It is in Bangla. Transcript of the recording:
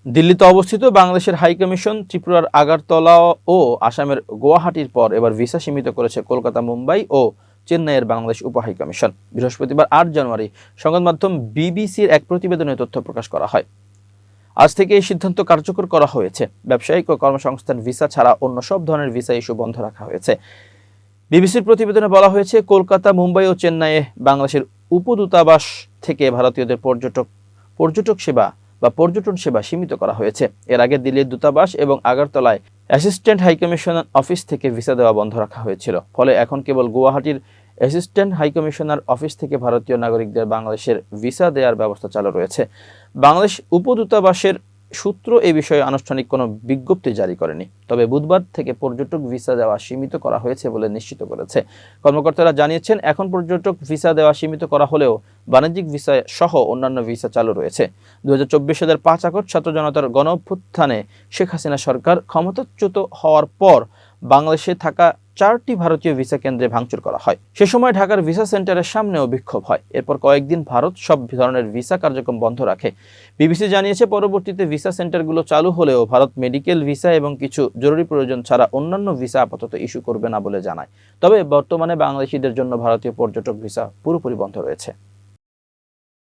দিল্লিতে অবস্থিত বাংলাদেশের হাইকমিশন ত্রিপুরার আগরতলা ও আসামের গুয়াহাটির পর এবার ভিসা সীমিত করেছে কলকাতা, মুম্বাই ও চেন্নাইয়ের বাংলাদেশ উপ-হাইকমিশন। বৃহস্পতিবার 8 জানুয়ারি সংবাদ মাধ্যম বিবিসির এক প্রতিবেদনে তথ্য প্রকাশ করা হয়। আজ থেকে এই সিদ্ধান্ত কার্যকর করা হয়েছে। ব্যবসায়িক ও কর্মসংস্থান ভিসা ছাড়া অন্য সব ধরনের ভিসা ইস্যু বন্ধ রাখা হয়েছে। বিবিসির প্রতিবেদনে বলা হয়েছে, কলকাতা, মুম্বাই ও চেন্নাইয়ে বাংলাদেশের উপদূতাবাস থেকে ভারতীয়দের পর্যটক সেবা বা পর্যটন সেবা সীমিত করা হয়েছে। এর আগে দিল্লির দূতাবাস এবং আগরতলায় অ্যাসিস্ট্যান্ট হাইকমিশনার অফিস থেকে ভিসা দেওয়া বন্ধ রাখা হয়েছিল। ফলে এখন কেবল গুয়াহাটির অ্যাসিস্ট্যান্ট হাইকমিশনার অফিস থেকে ভারতীয় নাগরিকদের বাংলাদেশের ভিসা দেওয়ার ব্যবস্থা চালু রয়েছে। বাংলাদেশ উপদূতাবাসের সূত্র এ বিষয়ে আনুষ্ঠানিক কোনো বিজ্ঞপ্তি জারি করেনি, তবে বুধবার থেকে পর্যটক ভিসা দেওয়া সীমিত করা হয়েছে বলে নিশ্চিত করেছে। কর্মকর্তারা জানিয়েছেন, এখন পর্যটক ভিসা দেওয়া সীমিত করা হলেও বাণিজ্যিক ভিসা সহ অন্যান্য ভিসা চালু রয়েছে। 2024 সালের 5 আগস্ট ছাত্র জনতার গণঅভ্যুত্থানে শেখ হাসিনা সরকার ক্ষমতাচ্যুত হওয়ার পর বাংলাদেশে থাকা 4টি ভারতীয় ভিসা কেন্দ্রে ভাঙচুর করা হয়। সে সময় ঢাকার ভিসা সেন্টারের সামনেও বিক্ষোভ হয়। এরপর কয়েকদিন ভারত সব ধরনের ভিসা কার্যক্রম বন্ধ রাখে। বিবিসি জানিয়েছে, পরবর্তীতে ভিসা সেন্টারগুলো চালু হলেও ভারত মেডিকেল ভিসা এবং কিছু জরুরি প্রয়োজন ছাড়া অন্যান্য ভিসা আপাতত ইস্যু করবে না বলে জানায়। তবে বর্তমানে বাংলাদেশিদের জন্য ভারতীয় পর্যটক ভিসা পুরোপুরি বন্ধ রয়েছে।